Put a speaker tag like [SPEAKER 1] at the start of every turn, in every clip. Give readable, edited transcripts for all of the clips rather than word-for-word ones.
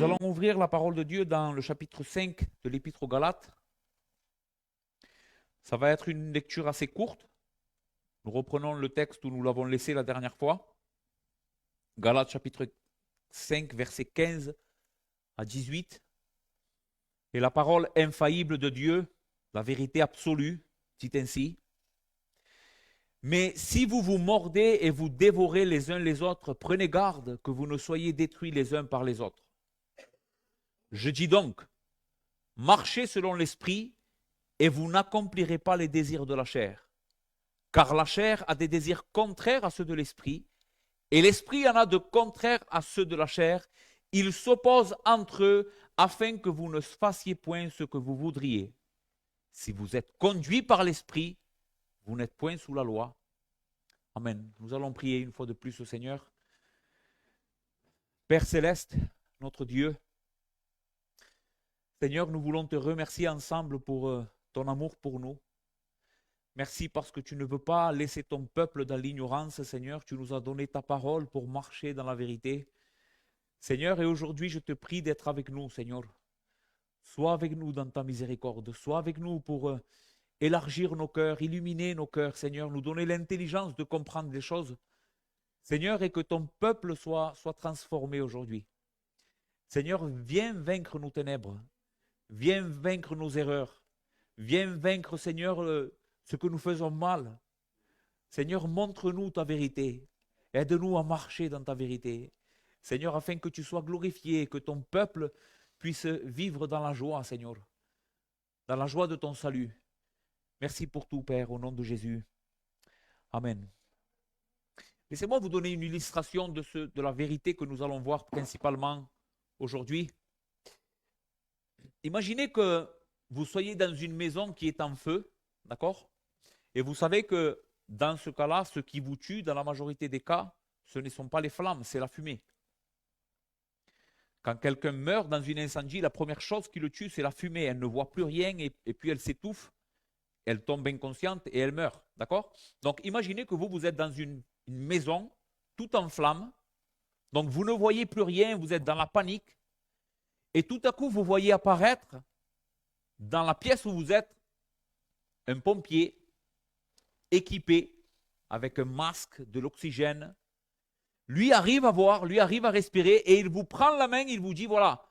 [SPEAKER 1] Nous allons ouvrir la parole de Dieu dans le chapitre 5 de l'Épître aux Galates. Ça va être une lecture assez courte. Nous reprenons le texte où nous l'avons laissé la dernière fois. Galates chapitre 5, versets 15 à 18. Et la parole infaillible de Dieu, la vérité absolue, dit ainsi: mais si vous vous mordez et vous dévorez les uns les autres, prenez garde que vous ne soyez détruits les uns par les autres. Je dis donc, marchez selon l'esprit et vous n'accomplirez pas les désirs de la chair. Car la chair a des désirs contraires à ceux de l'esprit et l'esprit en a de contraires à ceux de la chair. Ils s'opposent entre eux afin que vous ne fassiez point ce que vous voudriez. Si vous êtes conduits par l'esprit, vous n'êtes point sous la loi. Amen. Nous allons prier une fois de plus au Seigneur. Père céleste, notre Dieu, Seigneur, nous voulons te remercier ensemble pour ton amour pour nous. Merci parce que tu ne veux pas laisser ton peuple dans l'ignorance, Seigneur. Tu nous as donné ta parole pour marcher dans la vérité. Seigneur, et aujourd'hui, je te prie d'être avec nous, Seigneur. Sois avec nous dans ta miséricorde. Sois avec nous pour élargir nos cœurs, illuminer nos cœurs, Seigneur. Nous donner l'intelligence de comprendre les choses. Seigneur, et que ton peuple soit transformé aujourd'hui. Seigneur, viens vaincre nos ténèbres. Viens vaincre nos erreurs. Viens vaincre, Seigneur, ce que nous faisons mal. Seigneur, montre-nous ta vérité. Aide-nous à marcher dans ta vérité. Seigneur, afin que tu sois glorifié, que ton peuple puisse vivre dans la joie, Seigneur. Dans la joie de ton salut. Merci pour tout, Père, au nom de Jésus. Amen. Laissez-moi vous donner une illustration de la vérité que nous allons voir principalement aujourd'hui. Imaginez que vous soyez dans une maison qui est en feu, d'accord? Et vous savez que dans ce cas-là, ce qui vous tue, dans la majorité des cas, ce ne sont pas les flammes, c'est la fumée. Quand quelqu'un meurt dans une incendie, la première chose qui le tue, c'est la fumée. Elle ne voit plus rien et puis elle s'étouffe, elle tombe inconsciente et elle meurt, d'accord? Donc imaginez que vous êtes dans une maison, tout en flammes, donc vous ne voyez plus rien, vous êtes dans la panique, et tout à coup vous voyez apparaître dans la pièce où vous êtes un pompier équipé avec un masque, de l'oxygène. Lui arrive à voir, lui arrive à respirer et il vous prend la main, il vous dit voilà,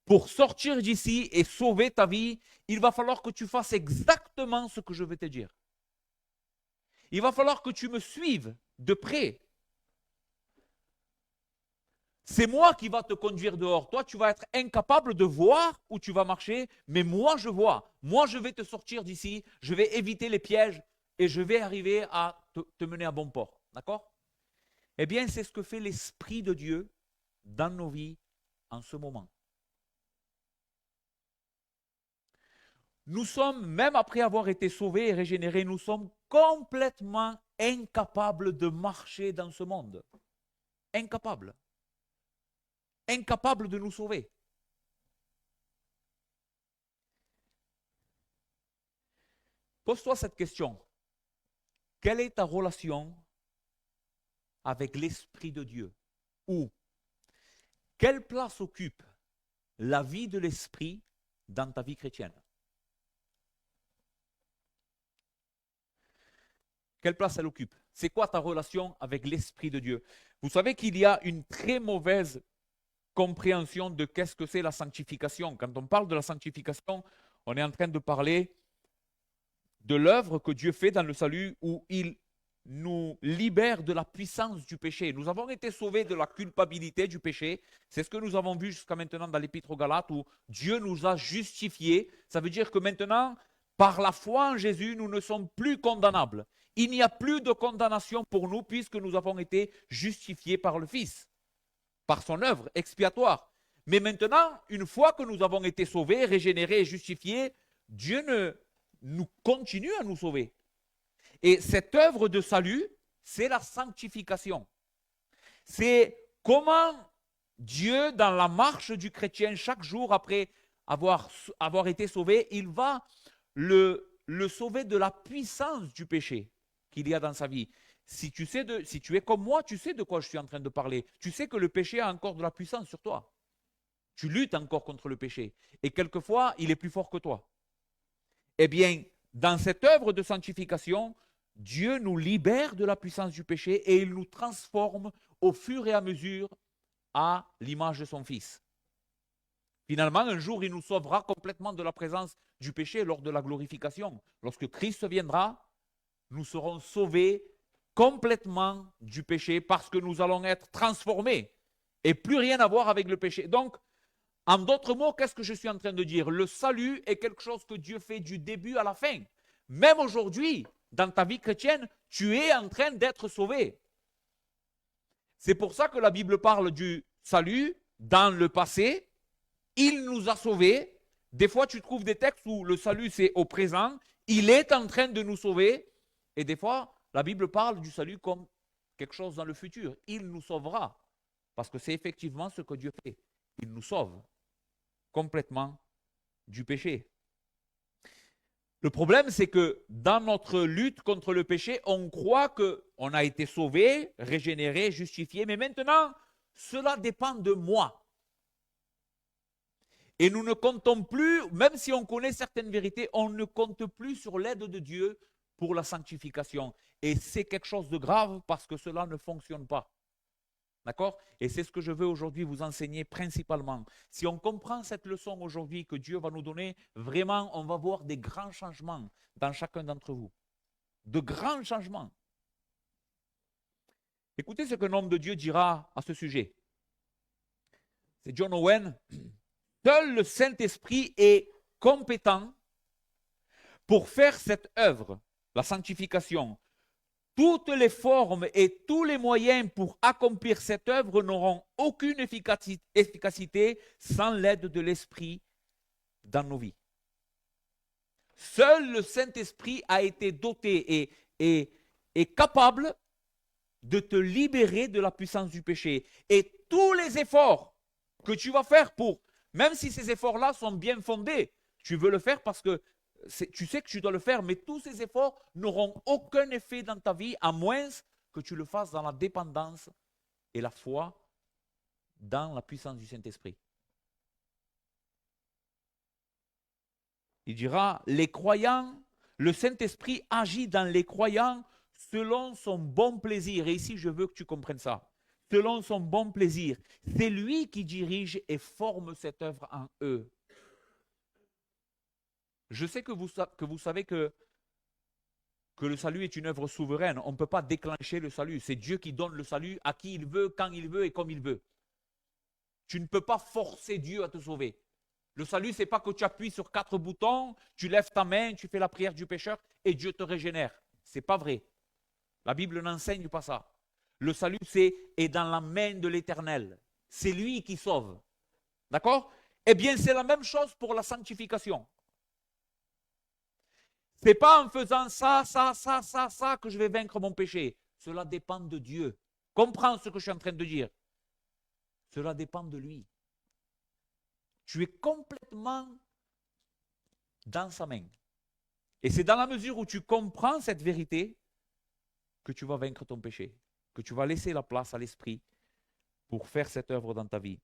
[SPEAKER 1] pour sortir d'ici et sauver ta vie, il va falloir que tu fasses exactement ce que je vais te dire. Il va falloir que tu me suives de près. C'est moi qui va te conduire dehors. Toi, tu vas être incapable de voir où tu vas marcher, mais moi, je vois. Moi, je vais te sortir d'ici, je vais éviter les pièges et je vais arriver à te mener à bon port. D'accord? Eh bien, c'est ce que fait l'Esprit de Dieu dans nos vies en ce moment. Nous sommes, même après avoir été sauvés et régénérés, nous sommes complètement incapables de marcher dans ce monde. Incapables. Incapables de nous sauver. Pose-toi cette question. Quelle est ta relation avec l'Esprit de Dieu? Ou quelle place occupe la vie de l'Esprit dans ta vie chrétienne? Quelle place elle occupe? C'est quoi ta relation avec l'Esprit de Dieu? Vous savez qu'il y a une très mauvaise compréhension de qu'est-ce que c'est la sanctification. Quand on parle de la sanctification, on est en train de parler de l'œuvre que Dieu fait dans le salut où il nous libère de la puissance du péché. Nous avons été sauvés de la culpabilité du péché. C'est ce que nous avons vu jusqu'à maintenant dans l'Épître aux Galates où Dieu nous a justifiés. Ça veut dire que maintenant, par la foi en Jésus, nous ne sommes plus condamnables. Il n'y a plus de condamnation pour nous puisque nous avons été justifiés par le Fils, par son œuvre expiatoire. Mais maintenant, une fois que nous avons été sauvés, régénérés et justifiés, Dieu nous continue à nous sauver. Et cette œuvre de salut, c'est la sanctification. C'est comment Dieu, dans la marche du chrétien, chaque jour après avoir été sauvé, il va le sauver de la puissance du péché qu'il y a dans sa vie. Si tu es comme moi, tu sais de quoi je suis en train de parler. Tu sais que le péché a encore de la puissance sur toi. Tu luttes encore contre le péché. Et quelquefois, il est plus fort que toi. Eh bien, dans cette œuvre de sanctification, Dieu nous libère de la puissance du péché et il nous transforme au fur et à mesure à l'image de son Fils. Finalement, un jour, il nous sauvera complètement de la présence du péché lors de la glorification. Lorsque Christ viendra, nous serons sauvés complètement du péché parce que nous allons être transformés et plus rien à voir avec le péché. Donc, en d'autres mots, qu'est-ce que je suis en train de dire? Le salut est quelque chose que Dieu fait du début à la fin. Même aujourd'hui, dans ta vie chrétienne, tu es en train d'être sauvé. C'est pour ça que la Bible parle du salut dans le passé. Il nous a sauvés. Des fois, tu trouves des textes où le salut, c'est au présent. Il est en train de nous sauver. Et des fois, la Bible parle du salut comme quelque chose dans le futur. Il nous sauvera. Parce que c'est effectivement ce que Dieu fait. Il nous sauve complètement du péché. Le problème, c'est que dans notre lutte contre le péché, on croit qu'on a été sauvé, régénéré, justifié, mais maintenant, cela dépend de moi. Et nous ne comptons plus, même si on connaît certaines vérités, on ne compte plus sur l'aide de Dieu pour la sanctification. Et c'est quelque chose de grave parce que cela ne fonctionne pas. D'accord? Et c'est ce que je veux aujourd'hui vous enseigner principalement. Si on comprend cette leçon aujourd'hui que Dieu va nous donner, vraiment, on va voir des grands changements dans chacun d'entre vous. De grands changements. Écoutez ce qu'un homme de Dieu dira à ce sujet. C'est John Owen. Seul le Saint-Esprit est compétent pour faire cette œuvre, la sanctification. Toutes les formes et tous les moyens pour accomplir cette œuvre n'auront aucune efficacité sans l'aide de l'Esprit dans nos vies. Seul le Saint-Esprit a été doté et est capable de te libérer de la puissance du péché. Et tous les efforts que tu vas faire pour, même si ces efforts-là sont bien fondés, tu veux le faire parce que tu sais que tu dois le faire, mais tous ces efforts n'auront aucun effet dans ta vie, à moins que tu le fasses dans la dépendance et la foi dans la puissance du Saint-Esprit. Il dira, les croyants, le Saint-Esprit agit dans les croyants selon son bon plaisir. Et ici, je veux que tu comprennes ça. Selon son bon plaisir. C'est lui qui dirige et forme cette œuvre en eux. Je sais que vous savez que le salut est une œuvre souveraine. On ne peut pas déclencher le salut. C'est Dieu qui donne le salut à qui il veut, quand il veut et comme il veut. Tu ne peux pas forcer Dieu à te sauver. Le salut, ce n'est pas que tu appuies sur 4 boutons, tu lèves ta main, tu fais la prière du pécheur et Dieu te régénère. Ce n'est pas vrai. La Bible n'enseigne pas ça. Le salut, est dans la main de l'Éternel. C'est lui qui sauve. D'accord? Eh bien, c'est la même chose pour la sanctification. Ce n'est pas en faisant ça que je vais vaincre mon péché. Cela dépend de Dieu. Comprends ce que je suis en train de dire. Cela dépend de lui. Tu es complètement dans sa main. Et c'est dans la mesure où tu comprends cette vérité que tu vas vaincre ton péché, que tu vas laisser la place à l'Esprit pour faire cette œuvre dans ta vie.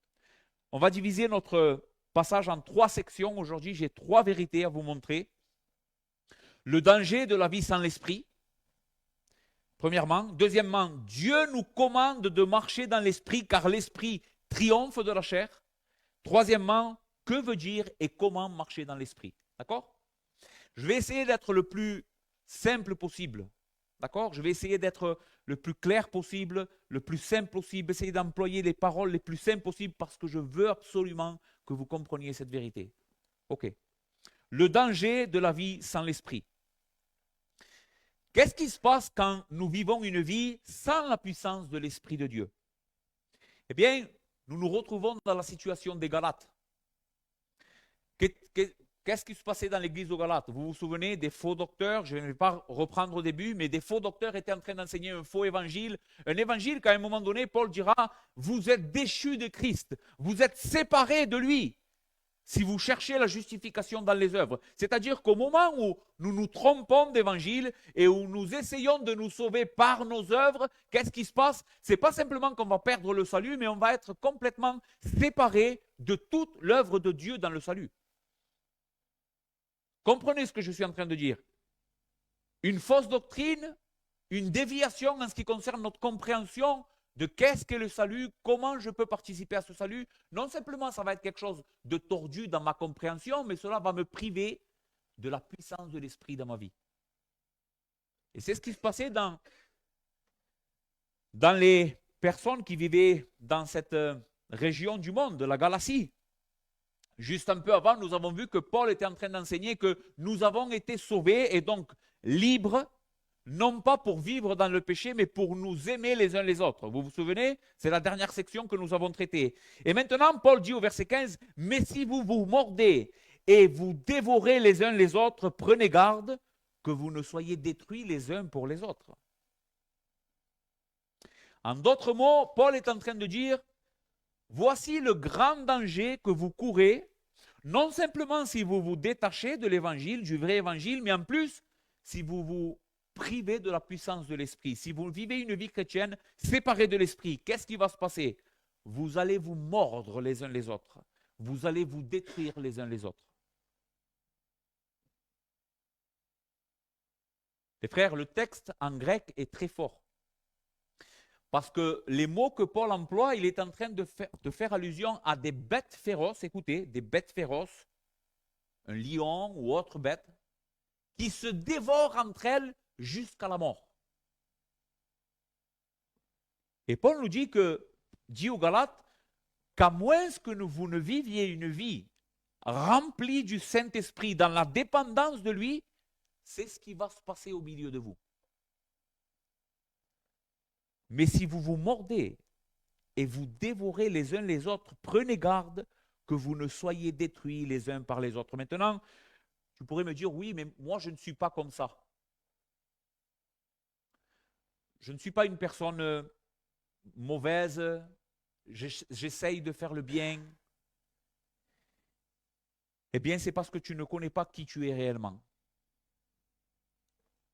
[SPEAKER 1] On va diviser notre passage en 3 sections. Aujourd'hui, j'ai 3 vérités à vous montrer. Le danger de la vie sans l'Esprit, premièrement. Deuxièmement, Dieu nous commande de marcher dans l'Esprit car l'Esprit triomphe de la chair. Troisièmement, que veut dire et comment marcher dans l'Esprit. D'accord? Je vais essayer d'être le plus simple possible. D'accord? Je vais essayer d'être le plus clair possible, le plus simple possible, essayer d'employer les paroles les plus simples possibles parce que je veux absolument que vous compreniez cette vérité. Ok. Le danger de la vie sans l'Esprit. Qu'est-ce qui se passe quand nous vivons une vie sans la puissance de l'Esprit de Dieu? Eh bien, nous nous retrouvons dans la situation des Galates. Qu'est-ce qui se passait dans l'église aux Galates? Vous vous souvenez des faux docteurs? Je ne vais pas reprendre au début, mais des faux docteurs étaient en train d'enseigner un faux évangile. Un évangile qu'à un moment donné, Paul dira, vous êtes déchus de Christ, vous êtes séparés de lui. si vous cherchez la justification dans les œuvres. C'est-à-dire qu'au moment où nous nous trompons d'évangile et où nous essayons de nous sauver par nos œuvres, qu'est-ce qui se passe? Ce n'est pas simplement qu'on va perdre le salut, mais on va être complètement séparé de toute l'œuvre de Dieu dans le salut. Comprenez ce que je suis en train de dire? Une fausse doctrine, une déviation en ce qui concerne notre compréhension de qu'est-ce qu'est le salut, comment je peux participer à ce salut. Non simplement ça va être quelque chose de tordu dans ma compréhension, mais cela va me priver de la puissance de l'esprit dans ma vie. Et c'est ce qui se passait dans les personnes qui vivaient dans cette région du monde, de la Galatie. Juste un peu avant, nous avons vu que Paul était en train d'enseigner que nous avons été sauvés et donc libres, non pas pour vivre dans le péché, mais pour nous aimer les uns les autres. Vous vous souvenez? C'est la dernière section que nous avons traitée. Et maintenant, Paul dit au verset 15, « Mais si vous vous mordez et vous dévorez les uns les autres, prenez garde que vous ne soyez détruits les uns pour les autres. » En d'autres mots, Paul est en train de dire, voici le grand danger que vous courez, non simplement si vous vous détachez de l'évangile, du vrai évangile, mais en plus, si vous vous privez de la puissance de l'esprit. Si vous vivez une vie chrétienne séparée de l'esprit, qu'est-ce qui va se passer? Vous allez vous mordre les uns les autres. Vous allez vous détruire les uns les autres. Les frères, le texte en grec est très fort. Parce que les mots que Paul emploie, il est en train de faire allusion à des bêtes féroces, écoutez, des bêtes féroces, un lion ou autre bête, qui se dévorent entre elles jusqu'à la mort. Et Paul nous dit aux Galates, qu'à moins que vous ne viviez une vie remplie du Saint-Esprit dans la dépendance de lui, c'est ce qui va se passer au milieu de vous. Mais si vous vous mordez et vous dévorez les uns les autres, prenez garde que vous ne soyez détruits les uns par les autres. Maintenant, tu pourrais me dire, oui, mais moi je ne suis pas comme ça. Je ne suis pas une personne mauvaise, j'essaye de faire le bien. Eh bien, c'est parce que tu ne connais pas qui tu es réellement.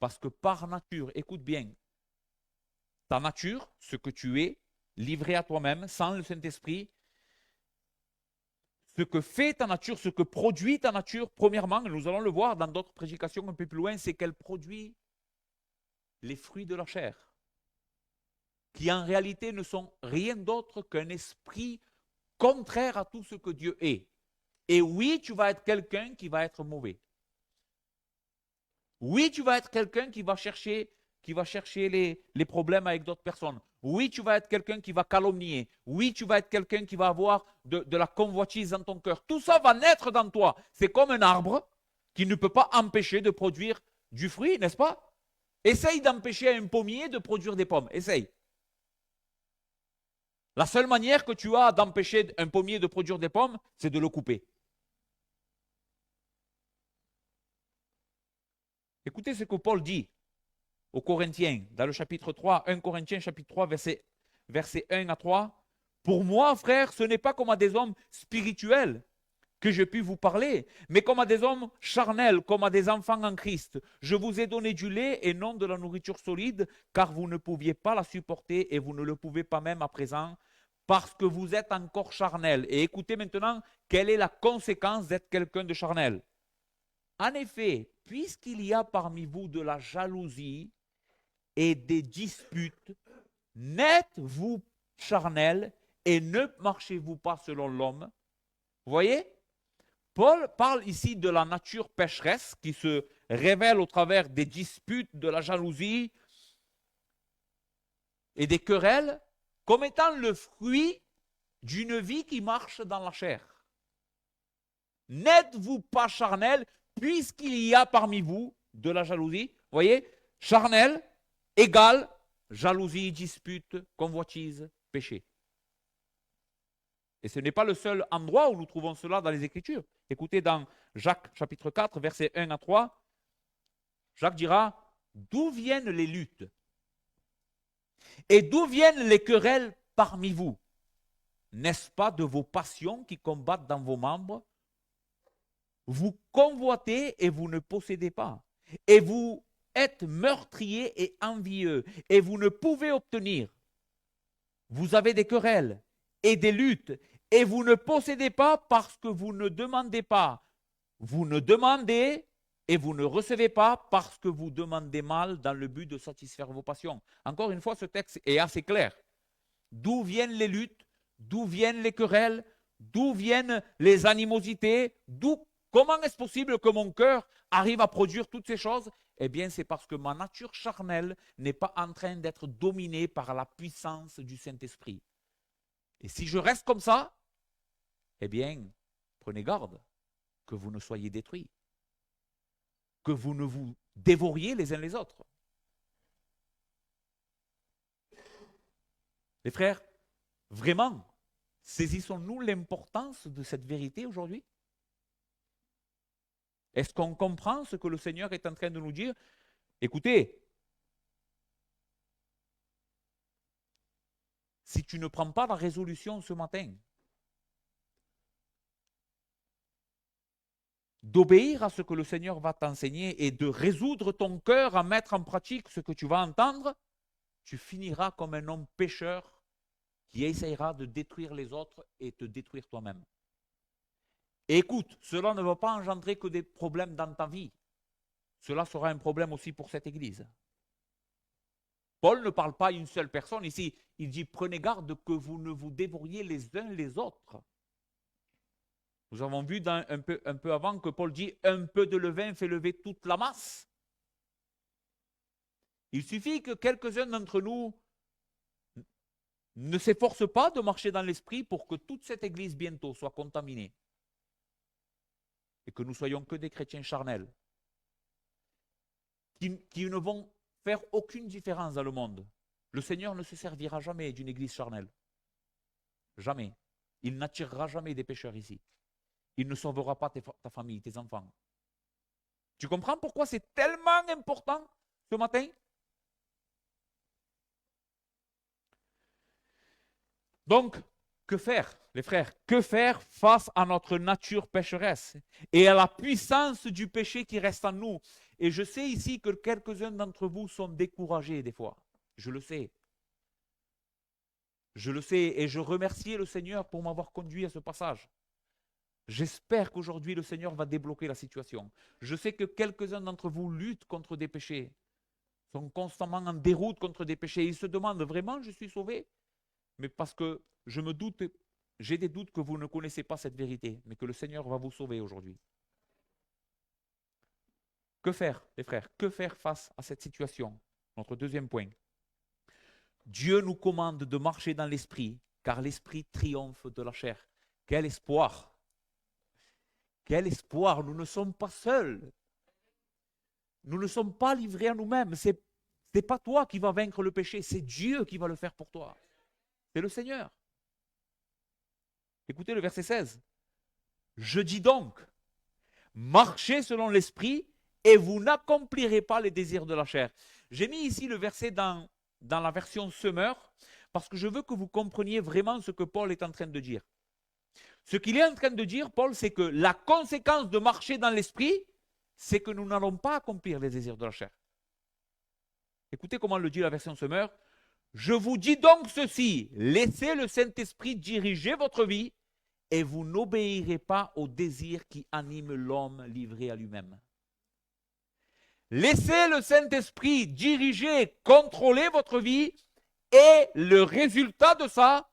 [SPEAKER 1] Parce que par nature, écoute bien, ta nature, ce que tu es, livré à toi-même, sans le Saint-Esprit, ce que fait ta nature, ce que produit ta nature, premièrement, nous allons le voir dans d'autres prédications un peu plus loin, c'est qu'elle produit les fruits de la chair, qui en réalité ne sont rien d'autre qu'un esprit contraire à tout ce que Dieu est. Et oui, tu vas être quelqu'un qui va être mauvais. Oui, tu vas être quelqu'un qui va chercher les problèmes avec d'autres personnes. Oui, tu vas être quelqu'un qui va calomnier. Oui, tu vas être quelqu'un qui va avoir de la convoitise dans ton cœur. Tout ça va naître dans toi. C'est comme un arbre qui ne peut pas empêcher de produire du fruit, n'est-ce pas? Essaye d'empêcher un pommier de produire des pommes. Essaye. La seule manière que tu as d'empêcher un pommier de produire des pommes, c'est de le couper. Écoutez ce que Paul dit aux Corinthiens, dans le chapitre 3, 1 Corinthiens chapitre 3, verset 1 à 3. Pour moi, frères, ce n'est pas comme à des hommes spirituels que je puis vous parler, mais comme à des hommes charnels, comme à des enfants en Christ. Je vous ai donné du lait et non de la nourriture solide, car vous ne pouviez pas la supporter et vous ne le pouvez pas même à présent, parce que vous êtes encore charnel. Et écoutez maintenant, quelle est la conséquence d'être quelqu'un de charnel? En effet, puisqu'il y a parmi vous de la jalousie et des disputes, n'êtes-vous charnel et ne marchez-vous pas selon l'homme? Vous voyez? Paul parle ici de la nature pécheresse qui se révèle au travers des disputes, de la jalousie et des querelles, comme étant le fruit d'une vie qui marche dans la chair. N'êtes-vous pas charnel puisqu'il y a parmi vous de la jalousie? Vous voyez? Charnel égale jalousie, dispute, convoitise, péché. Et ce n'est pas le seul endroit où nous trouvons cela dans les Écritures. Écoutez dans Jacques chapitre 4, versets 1 à 3. Jacques dira, d'où viennent les luttes? Et d'où viennent les querelles parmi vous? N'est-ce pas de vos passions qui combattent dans vos membres? Vous convoitez et vous ne possédez pas. Et vous êtes meurtriers et envieux et vous ne pouvez obtenir. Vous avez des querelles et des luttes et vous ne possédez pas parce que vous ne demandez pas. Vous ne demandez et vous ne recevez pas parce que vous demandez mal dans le but de satisfaire vos passions. Encore une fois, ce texte est assez clair. D'où viennent les luttes? D'où viennent les querelles? D'où viennent les animosités? Comment est-ce possible que mon cœur arrive à produire toutes ces choses? Eh bien, c'est parce que ma nature charnelle n'est pas en train d'être dominée par la puissance du Saint-Esprit. Et si je reste comme ça, eh bien, prenez garde que vous ne soyez détruits, que vous ne vous dévoriez les uns les autres. Les frères, vraiment, saisissons-nous l'importance de cette vérité aujourd'hui? Est-ce qu'on comprend ce que le Seigneur est en train de nous dire? Écoutez, si tu ne prends pas la résolution ce matin d'obéir à ce que le Seigneur va t'enseigner et de résoudre ton cœur à mettre en pratique ce que tu vas entendre, tu finiras comme un homme pécheur qui essayera de détruire les autres et te détruire toi-même. Et écoute, cela ne va pas engendrer que des problèmes dans ta vie. Cela sera un problème aussi pour cette Église. Paul ne parle pas à une seule personne ici. Il dit, prenez garde que vous ne vous dévoriez les uns les autres. Nous avons vu un peu avant que Paul dit, un peu de levain fait lever toute la masse. Il suffit que quelques-uns d'entre nous ne s'efforcent pas de marcher dans l'esprit pour que toute cette Église bientôt soit contaminée. Et que nous soyons que des chrétiens charnels, qui ne vont faire aucune différence dans le monde. Le Seigneur ne se servira jamais d'une Église charnelle. Jamais. Il n'attirera jamais des pécheurs ici. Il ne sauvera pas ta famille, tes enfants. Tu comprends pourquoi c'est tellement important ce matin? Donc, que faire, les frères? Que faire face à notre nature pécheresse et à la puissance du péché qui reste en nous? Et je sais ici que quelques-uns d'entre vous sont découragés des fois. Je le sais. Je le sais et je remercie le Seigneur pour m'avoir conduit à ce passage. J'espère qu'aujourd'hui le Seigneur va débloquer la situation. Je sais que quelques-uns d'entre vous luttent contre des péchés, sont constamment en déroute contre des péchés. Ils se demandent vraiment, je suis sauvé? Mais parce que je me doute, j'ai des doutes que vous ne connaissez pas cette vérité, mais que le Seigneur va vous sauver aujourd'hui. Que faire, les frères? Que faire face à cette situation? Notre deuxième point. Dieu nous commande de marcher dans l'esprit, car l'esprit triomphe de la chair. Quel espoir! Quel espoir! Nous ne sommes pas seuls. Nous ne sommes pas livrés à nous-mêmes. Ce n'est pas toi qui vas vaincre le péché, c'est Dieu qui va le faire pour toi. C'est le Seigneur. Écoutez le verset 16. Je dis donc, marchez selon l'esprit et vous n'accomplirez pas les désirs de la chair. J'ai mis ici le verset dans la version Semeur parce que je veux que vous compreniez vraiment ce que Paul est en train de dire. Ce qu'il est en train de dire, Paul, c'est que la conséquence de marcher dans l'esprit, c'est que nous n'allons pas accomplir les désirs de la chair. Écoutez comment le dit la version Semeur. Je vous dis donc ceci, laissez le Saint-Esprit diriger votre vie et vous n'obéirez pas aux désirs qui animent l'homme livré à lui-même. Laissez le Saint-Esprit diriger, contrôler votre vie et le résultat de ça,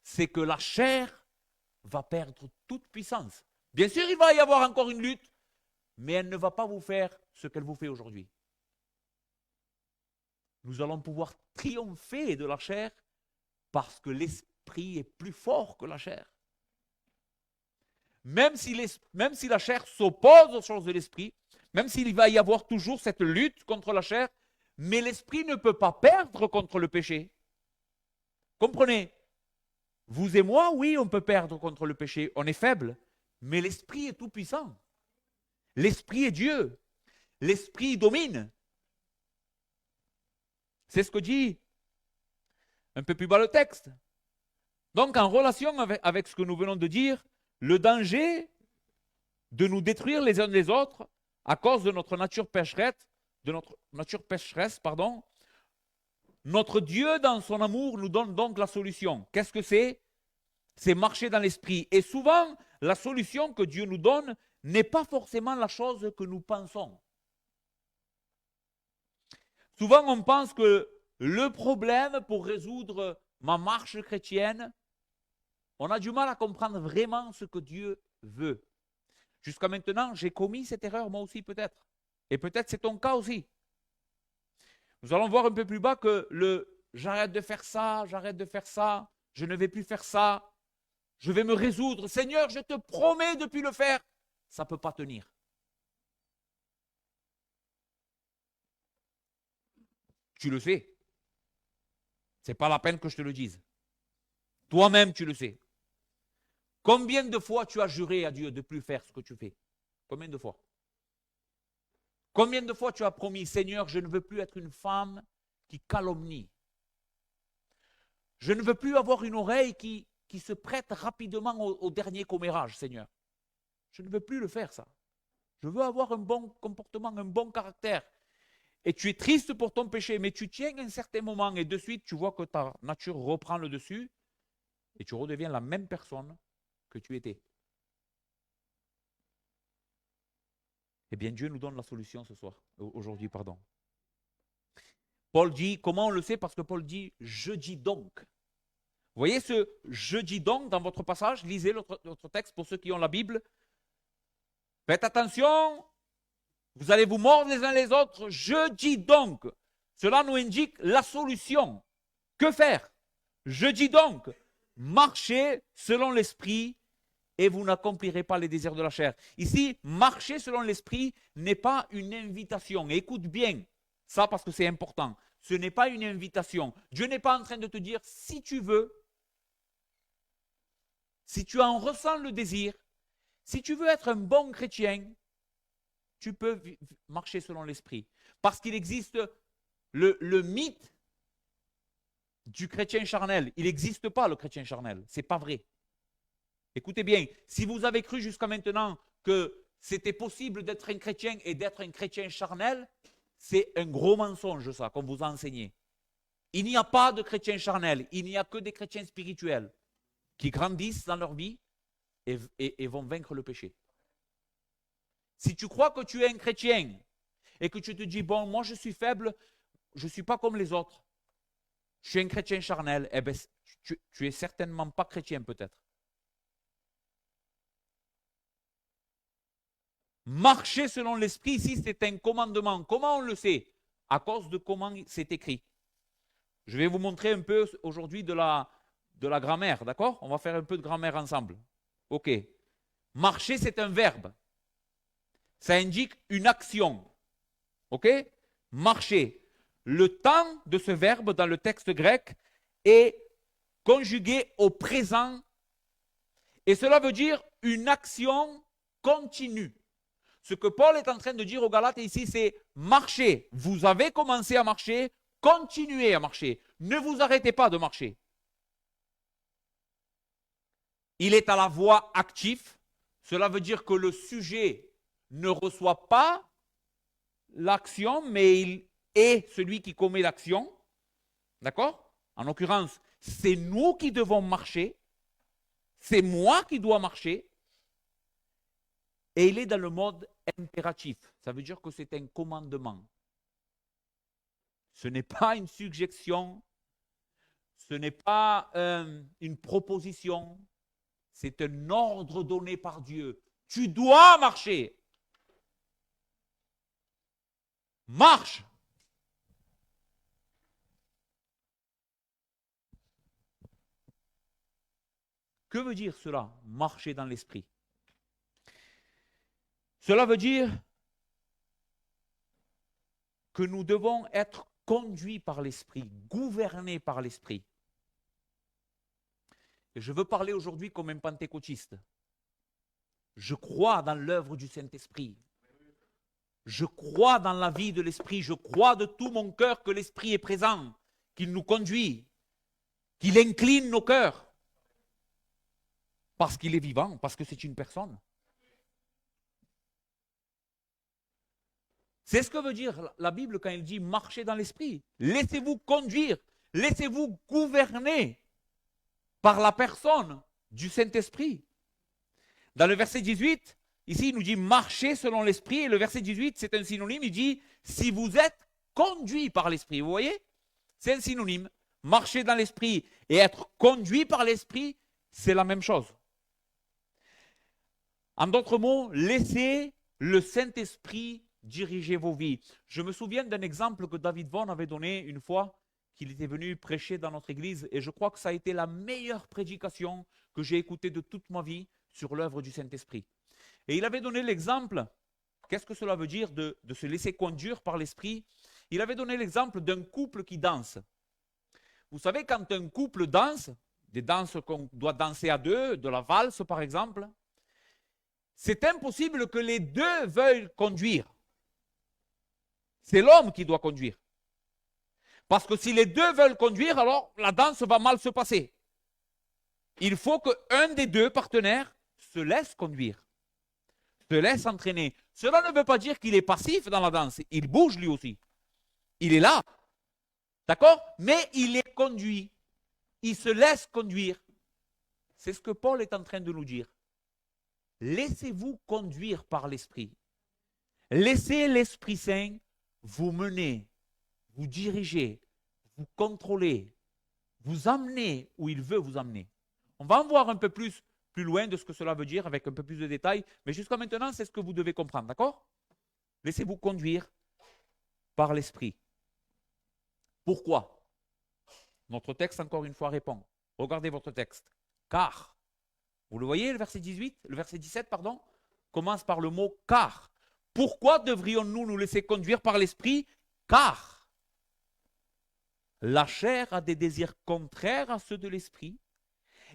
[SPEAKER 1] c'est que la chair va perdre toute puissance. Bien sûr, il va y avoir encore une lutte, mais elle ne va pas vous faire ce qu'elle vous fait aujourd'hui. Nous allons pouvoir triompher de la chair parce que l'esprit est plus fort que la chair. Même si la chair s'oppose aux choses de l'esprit, même s'il va y avoir toujours cette lutte contre la chair, mais l'esprit ne peut pas perdre contre le péché. Comprenez? Vous et moi, oui, on peut perdre contre le péché, on est faible, mais l'esprit est tout puissant. L'esprit est Dieu. L'esprit domine. C'est ce que dit un peu plus bas le texte. Donc, en relation avec ce que nous venons de dire, le danger de nous détruire les uns les autres à cause de notre nature pécheresse, pardon. Notre Dieu, dans son amour, nous donne donc la solution. Qu'est-ce que c'est? C'est marcher dans l'esprit. Et souvent, la solution que Dieu nous donne n'est pas forcément la chose que nous pensons. Souvent, on pense que le problème pour résoudre ma marche chrétienne, on a du mal à comprendre vraiment ce que Dieu veut. Jusqu'à maintenant, j'ai commis cette erreur moi aussi peut-être. Et peut-être c'est ton cas aussi. Nous allons voir un peu plus bas que j'arrête de faire ça, je ne vais plus faire ça, je vais me résoudre. Seigneur, je te promets de ne plus le faire. Ça ne peut pas tenir. Tu le sais. Ce n'est pas la peine que je te le dise. Toi-même, tu le sais. Combien de fois tu as juré à Dieu de ne plus faire ce que tu fais? Combien de fois? Combien de fois tu as promis, Seigneur, je ne veux plus être une femme qui calomnie. Je ne veux plus avoir une oreille qui se prête rapidement au dernier commérage, Seigneur. Je ne veux plus le faire, ça. Je veux avoir un bon comportement, un bon caractère. Et tu es triste pour ton péché, mais tu tiens un certain moment et de suite, tu vois que ta nature reprend le dessus et tu redeviens la même personne que tu étais. Eh bien, Dieu nous donne la solution ce soir, aujourd'hui, pardon. Paul dit, comment on le sait? Parce que Paul dit, je dis donc. Vous voyez ce je dis donc dans votre passage? Lisez notre texte pour ceux qui ont la Bible. Faites attention, vous allez vous mordre les uns les autres. Je dis donc. Cela nous indique la solution. Que faire? Je dis donc, marchez selon l'esprit et vous n'accomplirez pas les désirs de la chair. Ici, marcher selon l'esprit n'est pas une invitation. Et écoute bien ça parce que c'est important. Ce n'est pas une invitation. Dieu n'est pas en train de te dire, si tu veux, si tu en ressens le désir, si tu veux être un bon chrétien, tu peux marcher selon l'esprit. Parce qu'il existe le mythe du chrétien charnel. Il n'existe pas le chrétien charnel. Ce n'est pas vrai. Écoutez bien, si vous avez cru jusqu'à maintenant que c'était possible d'être un chrétien et d'être un chrétien charnel, c'est un gros mensonge ça, qu'on vous a enseigné. Il n'y a pas de chrétien charnel, il n'y a que des chrétiens spirituels qui grandissent dans leur vie et vont vaincre le péché. Si tu crois que tu es un chrétien et que tu te dis, bon, moi je suis faible, je ne suis pas comme les autres, je suis un chrétien charnel, eh bien, tu es certainement pas chrétien peut-être. Marcher selon l'esprit, ici, c'est un commandement. Comment on le sait? À cause de comment c'est écrit. Je vais vous montrer un peu aujourd'hui de la grammaire, d'accord? On va faire un peu de grammaire ensemble. Ok. Marcher, c'est un verbe. Ça indique une action. Ok? Marcher. Le temps de ce verbe dans le texte grec est conjugué au présent et cela veut dire une action continue. Ce que Paul est en train de dire aux Galates ici, c'est marcher. Vous avez commencé à marcher, continuez à marcher. Ne vous arrêtez pas de marcher. Il est à la voix active. Cela veut dire que le sujet ne reçoit pas l'action, mais il est celui qui commet l'action. D'accord? En l'occurrence, c'est nous qui devons marcher. C'est moi qui dois marcher. Et il est dans le mode impératif. Ça veut dire que c'est un commandement. Ce n'est pas une suggestion. Ce n'est pas une proposition. C'est un ordre donné par Dieu. Tu dois marcher. Marche. Que veut dire cela, marcher dans l'esprit? Cela veut dire que nous devons être conduits par l'esprit, gouvernés par l'esprit. Et je veux parler aujourd'hui comme un pentecôtiste. Je crois dans l'œuvre du Saint-Esprit. Je crois dans la vie de l'Esprit. Je crois de tout mon cœur que l'Esprit est présent, qu'il nous conduit, qu'il incline nos cœurs. Parce qu'il est vivant, parce que c'est une personne. C'est ce que veut dire la Bible quand elle dit marcher dans l'esprit. Laissez-vous conduire, laissez-vous gouverner par la personne du Saint-Esprit. Dans le verset 18, ici il nous dit marcher selon l'esprit, et le verset 18 c'est un synonyme, il dit si vous êtes conduit par l'esprit. Vous voyez? C'est un synonyme. Marcher dans l'esprit et être conduit par l'esprit, c'est la même chose. En d'autres mots, laissez le Saint-Esprit diriger vos vies. Je me souviens d'un exemple que David Vaughan avait donné une fois qu'il était venu prêcher dans notre église et je crois que ça a été la meilleure prédication que j'ai écoutée de toute ma vie sur l'œuvre du Saint-Esprit. Et il avait donné l'exemple, qu'est-ce que cela veut dire de se laisser conduire par l'Esprit? Il avait donné l'exemple d'un couple qui danse. Vous savez, quand un couple danse, des danses qu'on doit danser à deux, de la valse par exemple, c'est impossible que les deux veuillent conduire. C'est l'homme qui doit conduire. Parce que si les deux veulent conduire, alors la danse va mal se passer. Il faut qu'un des deux partenaires se laisse conduire, se laisse entraîner. Cela ne veut pas dire qu'il est passif dans la danse. Il bouge lui aussi. Il est là. D'accord? Mais il est conduit. Il se laisse conduire. C'est ce que Paul est en train de nous dire. Laissez-vous conduire par l'Esprit. Laissez l'Esprit Saint vous mener, vous diriger, vous contrôler, vous amener où il veut vous amener. On va en voir un peu plus loin de ce que cela veut dire avec un peu plus de détails, mais jusqu'à maintenant, c'est ce que vous devez comprendre, d'accord? Laissez-vous conduire par l'Esprit. Pourquoi? Notre texte, encore une fois, répond. Regardez votre texte. Car, vous le voyez, le verset 17, commence par le mot car. Pourquoi devrions-nous nous laisser conduire par l'Esprit? Car la chair a des désirs contraires à ceux de l'Esprit,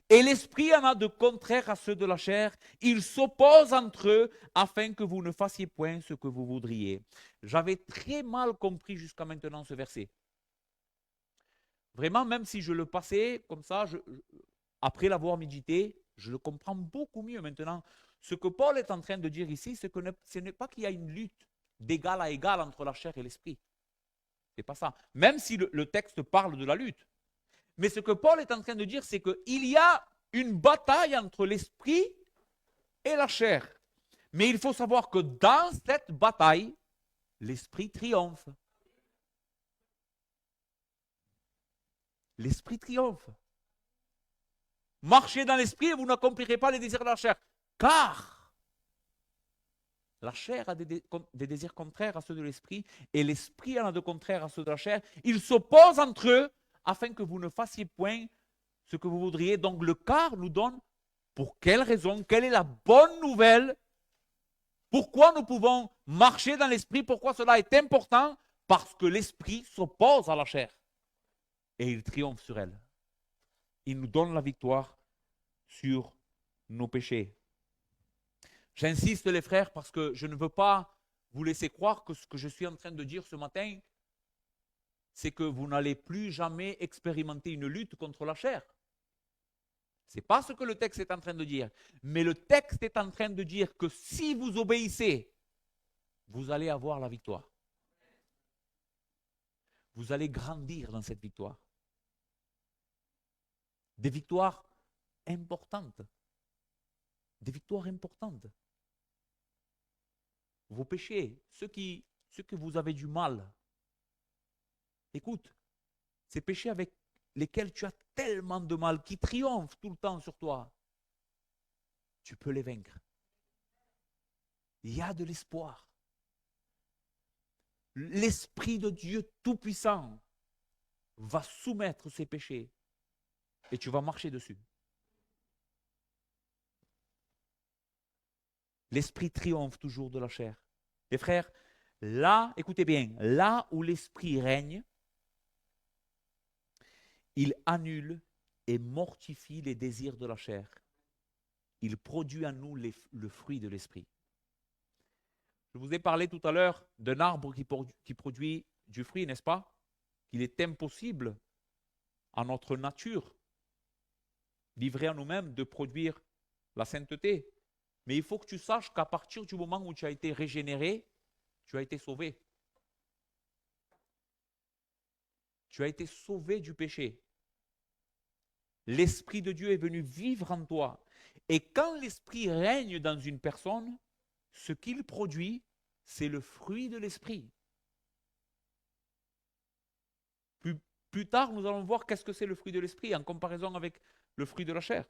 [SPEAKER 1] et l'Esprit en a de contraires à ceux de la chair. Ils s'opposent entre eux afin que vous ne fassiez point ce que vous voudriez. J'avais très mal compris jusqu'à maintenant ce verset. Vraiment, même si je le passais comme ça, après l'avoir médité, je le comprends beaucoup mieux maintenant. Ce que Paul est en train de dire ici, c'est que ce n'est pas qu'il y a une lutte d'égal à égal entre la chair et l'esprit. Ce n'est pas ça. Même si le texte parle de la lutte. Mais ce que Paul est en train de dire, c'est qu'il y a une bataille entre l'esprit et la chair. Mais il faut savoir que dans cette bataille, l'esprit triomphe. L'esprit triomphe. Marchez dans l'esprit et vous n'accomplirez pas les désirs de la chair. Car la chair a des désirs contraires à ceux de l'esprit et l'esprit en a de contraires à ceux de la chair. Ils s'opposent entre eux afin que vous ne fassiez point ce que vous voudriez. Donc le car nous donne pour quelle raison, quelle est la bonne nouvelle, pourquoi nous pouvons marcher dans l'esprit, pourquoi cela est important, parce que l'esprit s'oppose à la chair et il triomphe sur elle. Il nous donne la victoire sur nos péchés. J'insiste les frères parce que je ne veux pas vous laisser croire que ce que je suis en train de dire ce matin, c'est que vous n'allez plus jamais expérimenter une lutte contre la chair. Ce n'est pas ce que le texte est en train de dire. Mais le texte est en train de dire que si vous obéissez, vous allez avoir la victoire. Vous allez grandir dans cette victoire. Des victoires importantes. Des victoires importantes. Vos péchés, ceux que vous avez du mal. Écoute, ces péchés avec lesquels tu as tellement de mal, qui triomphent tout le temps sur toi, tu peux les vaincre. Il y a de l'espoir. L'Esprit de Dieu Tout-Puissant va soumettre ces péchés et tu vas marcher dessus. L'esprit triomphe toujours de la chair. Les frères, là, écoutez bien, là où l'esprit règne, il annule et mortifie les désirs de la chair. Il produit en nous le fruit de l'esprit. Je vous ai parlé tout à l'heure d'un arbre qui produit du fruit, n'est-ce pas? Il est impossible à notre nature, livrée à nous-mêmes, de produire la sainteté. Mais il faut que tu saches qu'à partir du moment où tu as été régénéré, tu as été sauvé. Tu as été sauvé du péché. L'Esprit de Dieu est venu vivre en toi. Et quand l'Esprit règne dans une personne, ce qu'il produit, c'est le fruit de l'Esprit. Plus tard, nous allons voir qu'est-ce que c'est le fruit de l'Esprit en comparaison avec le fruit de la chair.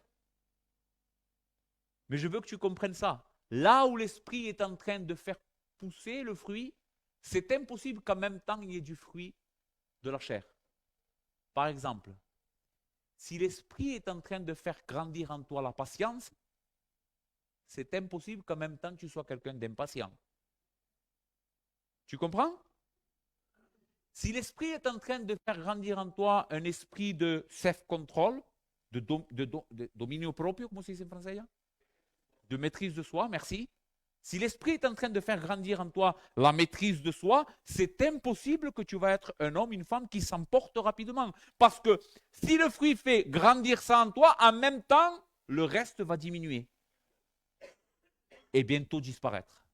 [SPEAKER 1] Mais je veux que tu comprennes ça. Là où l'Esprit est en train de faire pousser le fruit, c'est impossible qu'en même temps il y ait du fruit de la chair. Par exemple, si l'Esprit est en train de faire grandir en toi la patience, c'est impossible qu'en même temps tu sois quelqu'un d'impatient. Tu comprends? Si l'Esprit est en train de faire grandir en toi un esprit de self-control, de dominio proprio, comment se dit en français? De maîtrise de soi, merci. Si l'Esprit est en train de faire grandir en toi la maîtrise de soi, c'est impossible que tu vas être un homme, une femme qui s'emporte rapidement. Parce que si le fruit fait grandir ça en toi, en même temps, le reste va diminuer. Et bientôt disparaître.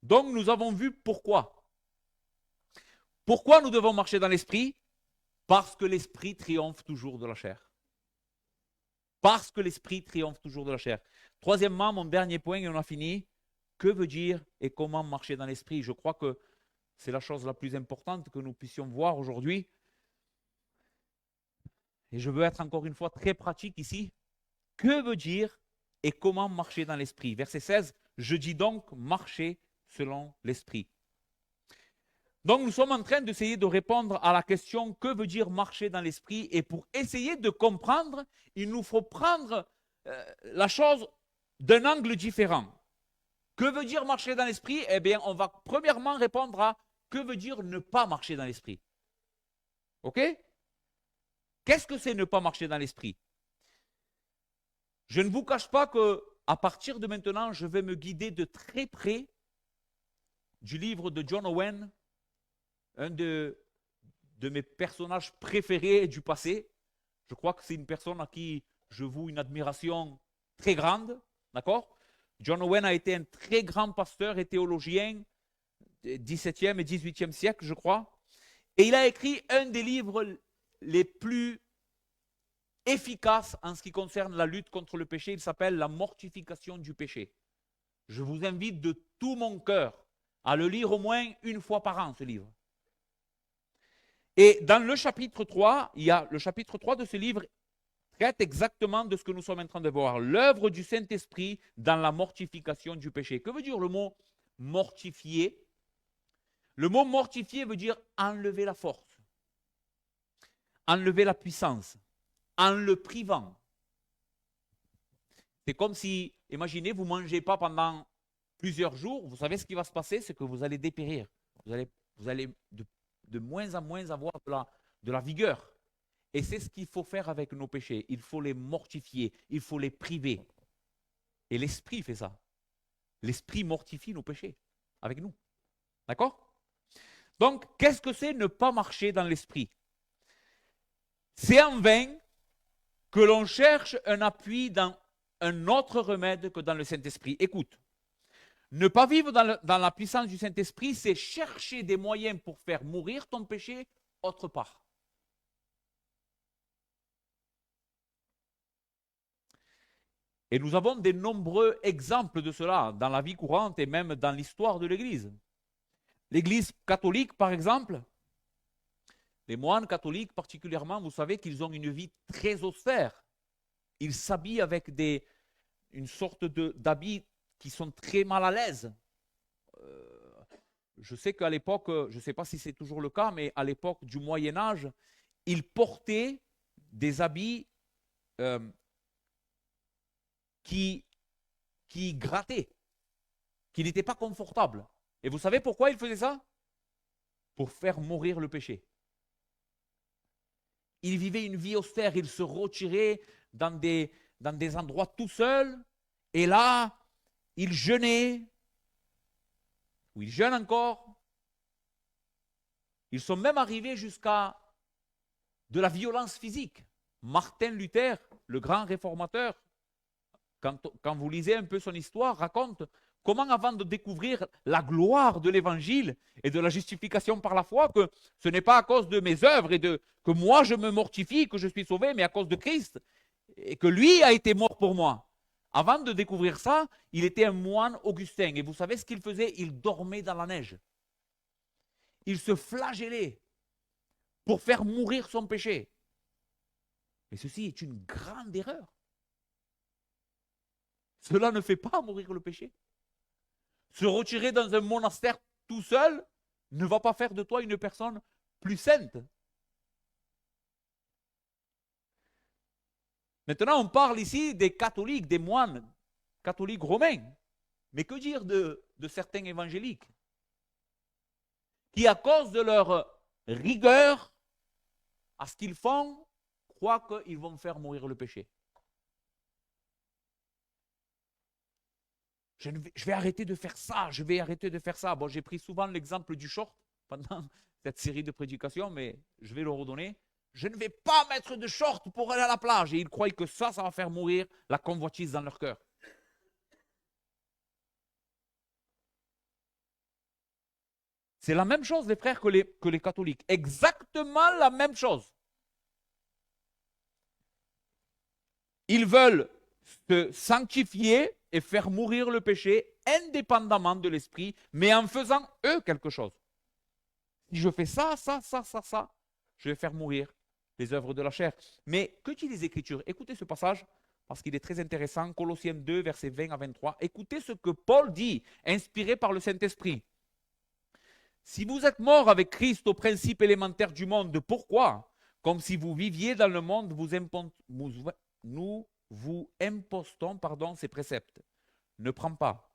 [SPEAKER 1] Donc nous avons vu pourquoi. Pourquoi nous devons marcher dans l'Esprit? Parce que l'Esprit triomphe toujours de la chair. Parce que l'Esprit triomphe toujours de la chair. Troisièmement, mon dernier point, et on a fini. Que veut dire et comment marcher dans l'Esprit? Je crois que c'est la chose la plus importante que nous puissions voir aujourd'hui. Et je veux être encore une fois très pratique ici. Que veut dire et comment marcher dans l'Esprit? Verset 16, je dis donc marcher selon l'Esprit. Donc nous sommes en train d'essayer de répondre à la question que veut dire marcher dans l'Esprit, et pour essayer de comprendre, il nous faut prendre la chose d'un angle différent. Que veut dire marcher dans l'Esprit? Eh bien, on va premièrement répondre à que veut dire ne pas marcher dans l'Esprit. OK? Qu'est-ce que c'est ne pas marcher dans l'Esprit? Je ne vous cache pas qu'à partir de maintenant, je vais me guider de très près du livre de John Owen, un de mes personnages préférés du passé. Je crois que c'est une personne à qui je voue une admiration très grande. D'accord? John Owen a été un très grand pasteur et théologien du XVIIe et XVIIIe siècle, je crois. Et il a écrit un des livres les plus efficaces en ce qui concerne la lutte contre le péché. Il s'appelle « La mortification du péché ». Je vous invite de tout mon cœur à le lire au moins une fois par an, ce livre. Et dans le chapitre 3, il y a le chapitre 3 de ce livre traite exactement de ce que nous sommes en train de voir. L'œuvre du Saint-Esprit dans la mortification du péché. Que veut dire le mot mortifier? Le mot mortifier veut dire enlever la force, enlever la puissance, en le privant. C'est comme si, imaginez, vous ne mangez pas pendant plusieurs jours, vous savez ce qui va se passer, c'est que vous allez dépérir. Vous allez de moins en moins avoir de la vigueur. Et c'est ce qu'il faut faire avec nos péchés. Il faut les mortifier, il faut les priver. Et l'Esprit fait ça. L'Esprit mortifie nos péchés avec nous. D'accord? Donc, qu'est-ce que c'est ne pas marcher dans l'Esprit? C'est en vain que l'on cherche un appui dans un autre remède que dans le Saint-Esprit. Écoute, ne pas vivre dans la puissance du Saint-Esprit, c'est chercher des moyens pour faire mourir ton péché autre part. Et nous avons de nombreux exemples de cela dans la vie courante et même dans l'histoire de l'Église. L'Église catholique, par exemple, les moines catholiques particulièrement, vous savez qu'ils ont une vie très austère. Ils s'habillent avec une sorte d'habits qui sont très mal à l'aise. Je sais qu'à l'époque, je ne sais pas si c'est toujours le cas, mais à l'époque du Moyen-Âge, ils portaient des habits qui grattaient, qui n'étaient pas confortables. Et vous savez pourquoi ils faisaient ça? Pour faire mourir le péché. Ils vivaient une vie austère, ils se retiraient dans des endroits tout seuls, et là, ils jeûnaient, ou ils jeûnent encore. Ils sont même arrivés jusqu'à de la violence physique. Martin Luther, le grand réformateur, quand vous lisez un peu son histoire, raconte Comment avant de découvrir la gloire de l'évangile et de la justification par la foi, que ce n'est pas à cause de mes œuvres et que moi je me mortifie, que je suis sauvé, mais à cause de Christ, et que lui a été mort pour moi. Avant de découvrir ça, il était un moine augustin. Et vous savez ce qu'il faisait? Il dormait dans la neige. Il se flagellait pour faire mourir son péché. Et ceci est une grande erreur. Cela ne fait pas mourir le péché. Se retirer dans un monastère tout seul ne va pas faire de toi une personne plus sainte. Maintenant, on parle ici des catholiques, des moines catholiques romains. Mais que dire de certains évangéliques qui, à cause de leur rigueur à ce qu'ils font, croient qu'ils vont faire mourir le péché? Je vais arrêter de faire ça, je vais arrêter de faire ça. Bon, j'ai pris souvent l'exemple du short pendant cette série de prédications, mais je vais le redonner. Je ne vais pas mettre de short pour aller à la plage. Et ils croient que ça va faire mourir la convoitise dans leur cœur. C'est la même chose, les frères, que les catholiques. Exactement la même chose. Ils veulent se sanctifier et faire mourir le péché indépendamment de l'esprit, mais en faisant eux quelque chose. Si je fais ça, je vais faire mourir les œuvres de la chair. Mais que disent les Écritures? Écoutez ce passage, parce qu'il est très intéressant. Colossiens 2, versets 20 à 23. Écoutez ce que Paul dit, inspiré par le Saint-Esprit. Si vous êtes morts avec Christ au principe élémentaire du monde, pourquoi, comme si vous viviez dans le monde, nous vous impostons ces préceptes? Ne prends pas,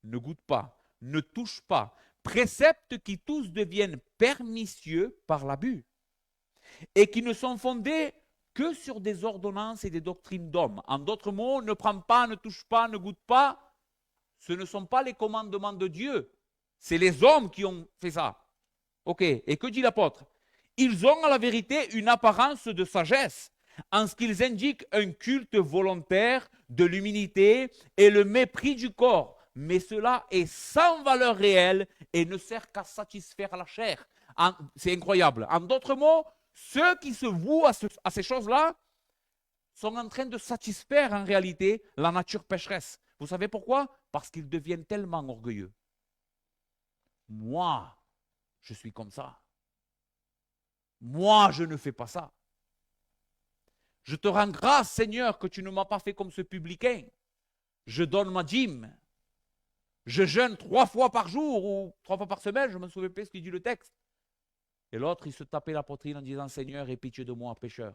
[SPEAKER 1] ne goûte pas, ne touche pas. Préceptes qui tous deviennent pernicieux par l'abus et qui ne sont fondés que sur des ordonnances et des doctrines d'hommes. En d'autres mots, ne prends pas, ne touche pas, ne goûte pas. Ce ne sont pas les commandements de Dieu. C'est les hommes qui ont fait ça. Ok, et que dit l'apôtre? Ils ont à la vérité une apparence de sagesse, en ce qu'ils indiquent un culte volontaire de l'humilité et le mépris du corps. Mais cela est sans valeur réelle et ne sert qu'à satisfaire la chair. C'est incroyable. En d'autres mots, ceux qui se vouent à ces choses-là sont en train de satisfaire en réalité la nature pécheresse. Vous savez pourquoi? Parce qu'ils deviennent tellement orgueilleux. Moi, je suis comme ça. Moi, je ne fais pas ça. Je te rends grâce, Seigneur, que tu ne m'as pas fait comme ce publicain. Je donne ma dîme. Je jeûne 3 fois par jour ou 3 fois par semaine, je ne me souviens pas ce qu'il dit le texte. Et l'autre, il se tapait la poitrine en disant, Seigneur, aie pitié de moi, pécheur.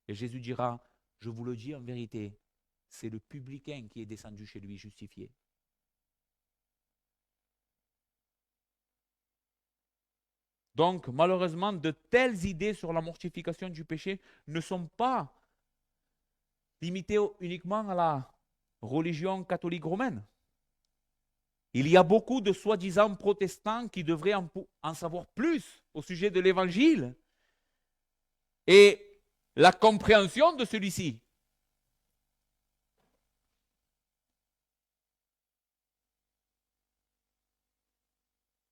[SPEAKER 1] Et Jésus dira, je vous le dis en vérité, c'est le publicain qui est descendu chez lui justifié. Donc, malheureusement, de telles idées sur la mortification du péché ne sont pas limitées uniquement à la religion catholique romaine. Il y a beaucoup de soi-disant protestants qui devraient en savoir plus au sujet de l'évangile et la compréhension de celui-ci.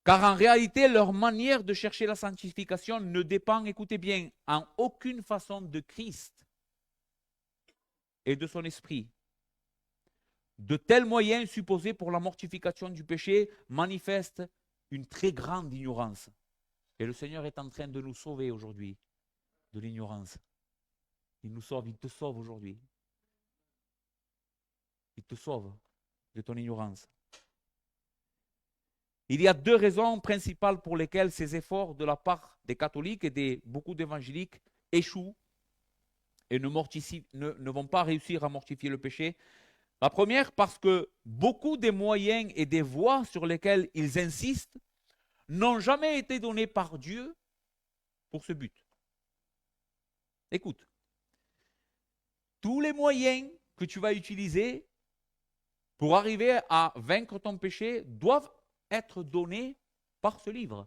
[SPEAKER 1] Car en réalité, leur manière de chercher la sanctification ne dépend, écoutez bien, en aucune façon de Christ et de son esprit. De tels moyens supposés pour la mortification du péché manifestent une très grande ignorance. Et le Seigneur est en train de nous sauver aujourd'hui de l'ignorance. Il nous sauve, il te sauve aujourd'hui. Il te sauve de ton ignorance. Il y a 2 raisons principales pour lesquelles ces efforts de la part des catholiques et de beaucoup d'évangéliques échouent et ne vont pas réussir à mortifier le péché. La première, parce que beaucoup des moyens et des voies sur lesquels ils insistent n'ont jamais été donnés par Dieu pour ce but. Écoute, tous les moyens que tu vas utiliser pour arriver à vaincre ton péché doivent être donnés par ce livre.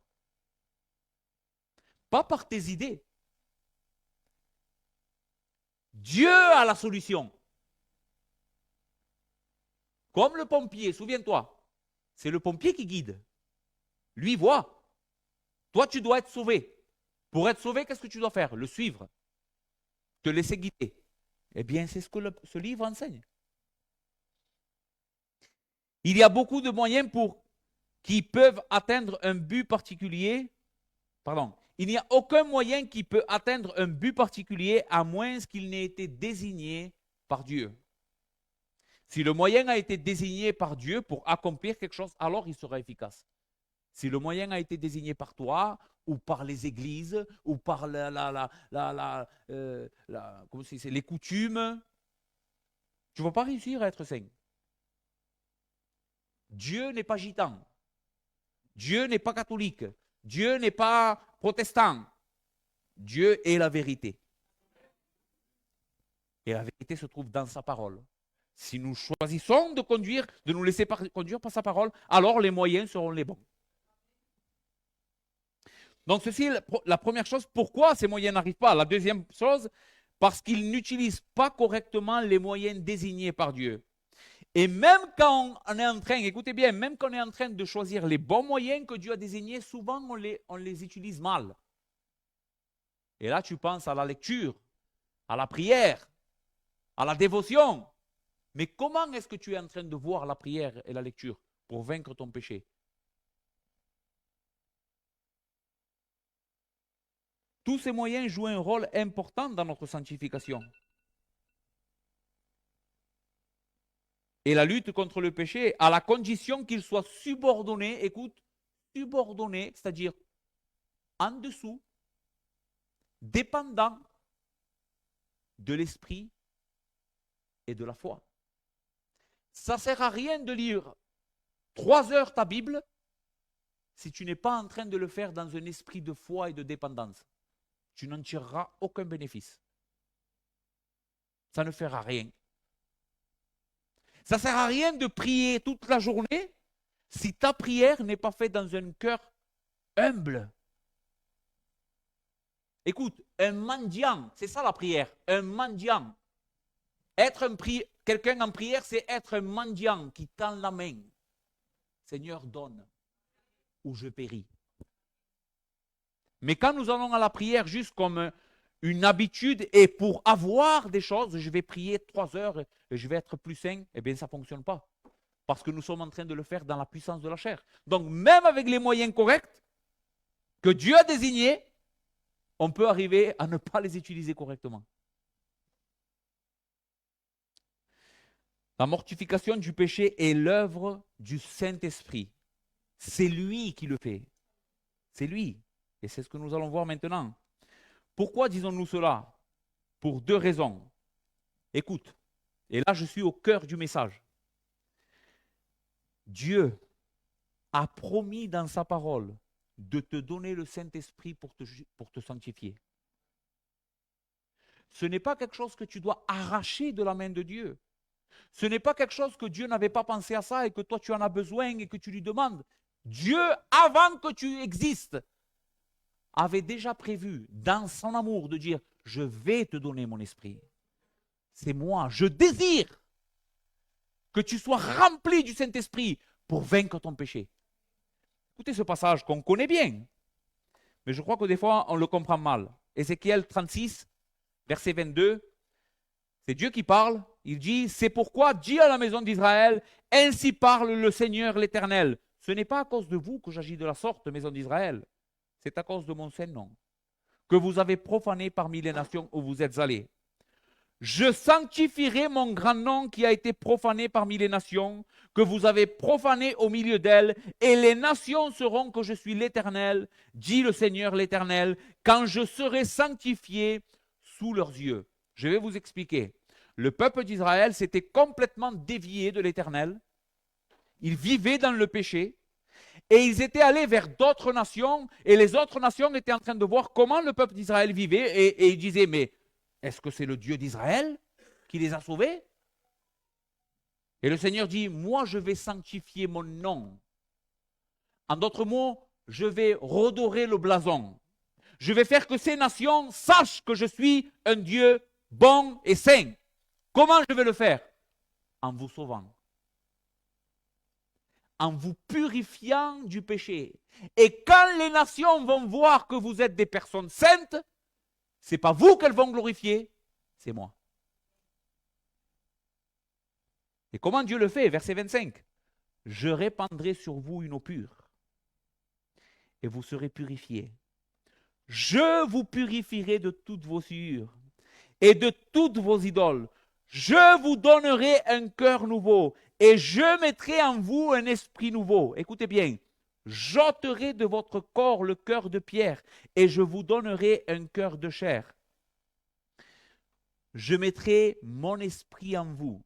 [SPEAKER 1] Pas par tes idées. Dieu a la solution. Comme le pompier, souviens-toi, C'est le pompier qui guide. Lui voit. Toi, tu dois être sauvé. Pour être sauvé, qu'est-ce que tu dois faire? Le suivre. Te laisser guider. Eh bien, c'est ce que ce livre enseigne. Il y a beaucoup de moyens qui peuvent atteindre un but particulier. Pardon. Il n'y a aucun moyen qui peut atteindre un but particulier à moins qu'il n'ait été désigné par Dieu. Si le moyen a été désigné par Dieu pour accomplir quelque chose, alors il sera efficace. Si le moyen a été désigné par toi, ou par les églises, ou par les coutumes, tu ne vas pas réussir à être saint. Dieu n'est pas gitan. Dieu n'est pas catholique. Dieu n'est pas protestant. Dieu est la vérité. Et la vérité se trouve dans sa parole. Si nous choisissons de nous laisser conduire par sa parole, alors les moyens seront les bons. Donc ceci est la première chose. Pourquoi ces moyens n'arrivent pas? La deuxième chose, parce qu'ils n'utilisent pas correctement les moyens désignés par Dieu. Et même quand on est en train, écoutez bien, même quand on est en train de choisir les bons moyens que Dieu a désignés, souvent on les utilise mal. Et là, tu penses à la lecture, à la prière, à la dévotion. Mais comment est-ce que tu es en train de voir la prière et la lecture pour vaincre ton péché? Tous ces moyens jouent un rôle important dans notre sanctification. Et la lutte contre le péché, à la condition qu'il soit subordonné, écoute, subordonné, c'est-à-dire en dessous, dépendant de l'esprit et de la foi. Ça ne sert à rien de lire 3 heures ta Bible si tu n'es pas en train de le faire dans un esprit de foi et de dépendance. Tu n'en tireras aucun bénéfice. Ça ne fera rien. Ça ne sert à rien de prier toute la journée si ta prière n'est pas faite dans un cœur humble. Écoute, un mendiant, c'est ça la prière, un mendiant. Être quelqu'un en prière, c'est être un mendiant qui tend la main. Seigneur, donne, ou je péris. Mais quand nous allons à la prière juste comme une habitude et pour avoir des choses, je vais prier 3 heures et je vais être plus saint, eh bien ça ne fonctionne pas. Parce que nous sommes en train de le faire dans la puissance de la chair. Donc même avec les moyens corrects que Dieu a désignés, on peut arriver à ne pas les utiliser correctement. La mortification du péché est l'œuvre du Saint-Esprit. C'est lui qui le fait. C'est lui. Et c'est ce que nous allons voir maintenant. Pourquoi disons-nous cela? Pour 2 raisons. Écoute, et là je suis au cœur du message. Dieu a promis dans sa parole de te donner le Saint-Esprit pour te sanctifier. Ce n'est pas quelque chose que tu dois arracher de la main de Dieu. Ce n'est pas quelque chose que Dieu n'avait pas pensé à ça et que toi tu en as besoin et que tu lui demandes. Dieu, avant que tu existes, avait déjà prévu dans son amour de dire « Je vais te donner mon esprit. C'est moi, je désire que tu sois rempli du Saint-Esprit pour vaincre ton péché. » Écoutez ce passage qu'on connaît bien, mais je crois que des fois on le comprend mal. Ézéchiel 36, verset 22, c'est Dieu qui parle. Il dit « C'est pourquoi dis à la maison d'Israël, ainsi parle le Seigneur l'Éternel. Ce n'est pas à cause de vous que j'agis de la sorte, maison d'Israël. C'est à cause de mon Saint-Nom, que vous avez profané parmi les nations où vous êtes allés. Je sanctifierai mon grand nom qui a été profané parmi les nations, que vous avez profané au milieu d'elles, et les nations sauront que je suis l'Éternel, dit le Seigneur l'Éternel, quand je serai sanctifié sous leurs yeux. » Je vais vous expliquer. Le peuple d'Israël s'était complètement dévié de l'Éternel. Ils vivaient dans le péché. Et ils étaient allés vers d'autres nations, et les autres nations étaient en train de voir comment le peuple d'Israël vivait, et ils disaient, mais est-ce que c'est le Dieu d'Israël qui les a sauvés? Et le Seigneur dit, moi je vais sanctifier mon nom. En d'autres mots, je vais redorer le blason. Je vais faire que ces nations sachent que je suis un Dieu bon et saint. Comment je vais le faire? En vous sauvant. en vous purifiant du péché. Et quand les nations vont voir que vous êtes des personnes saintes, ce n'est pas vous qu'elles vont glorifier, c'est moi. Et comment Dieu le fait? Verset 25. Je répandrai sur vous une eau pure, et vous serez purifiés. Je vous purifierai de toutes vos souillures et de toutes vos idoles. Je vous donnerai un cœur nouveau et je mettrai en vous un esprit nouveau. Écoutez bien. J'ôterai de votre corps le cœur de pierre et je vous donnerai un cœur de chair. Je mettrai mon esprit en vous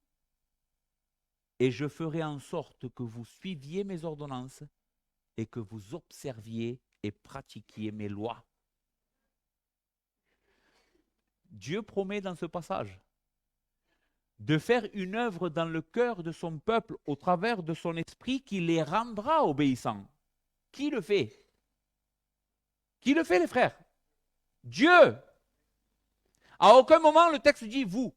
[SPEAKER 1] et je ferai en sorte que vous suiviez mes ordonnances et que vous observiez et pratiquiez mes lois. Dieu promet dans ce passage de faire une œuvre dans le cœur de son peuple au travers de son esprit qui les rendra obéissants. Qui le fait? Qui le fait, les frères? Dieu. À aucun moment le texte dit vous.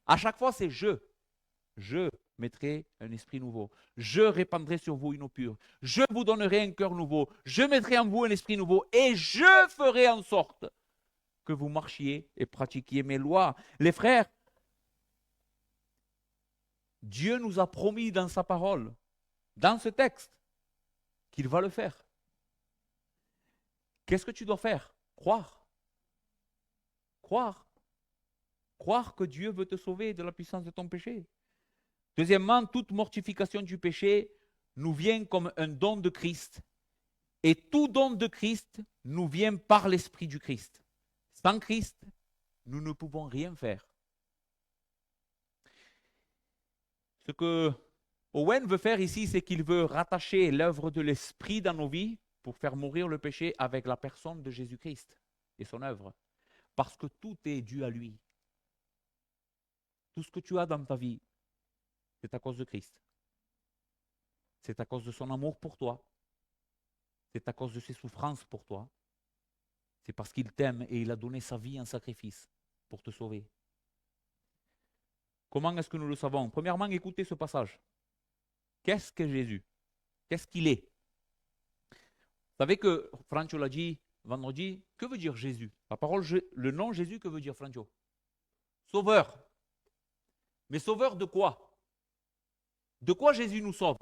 [SPEAKER 1] À chaque fois c'est je. Je mettrai un esprit nouveau. Je répandrai sur vous une eau pure. Je vous donnerai un cœur nouveau. Je mettrai en vous un esprit nouveau et je ferai en sorte que vous marchiez et pratiquiez mes lois. Les frères, Dieu nous a promis dans sa parole, dans ce texte, qu'il va le faire. Qu'est-ce que tu dois faire? Croire. Croire. Croire que Dieu veut te sauver de la puissance de ton péché. Deuxièmement, toute mortification du péché nous vient comme un don de Christ. Et tout don de Christ nous vient par l'Esprit du Christ. Sans Christ, nous ne pouvons rien faire. Ce que Owen veut faire ici, c'est qu'il veut rattacher l'œuvre de l'Esprit dans nos vies pour faire mourir le péché avec la personne de Jésus-Christ et son œuvre. Parce que tout est dû à lui. Tout ce que tu as dans ta vie, c'est à cause de Christ. C'est à cause de son amour pour toi. C'est à cause de ses souffrances pour toi. C'est parce qu'il t'aime et il a donné sa vie en sacrifice pour te sauver. Comment est-ce que nous le savons? Premièrement, écoutez ce passage. Qu'est-ce que Jésus? Qu'est-ce qu'il est? Vous savez que Francio l'a dit vendredi, que veut dire Jésus? La parole, le nom Jésus, que veut dire Francio? Sauveur. Mais sauveur de quoi? De quoi Jésus nous sauve?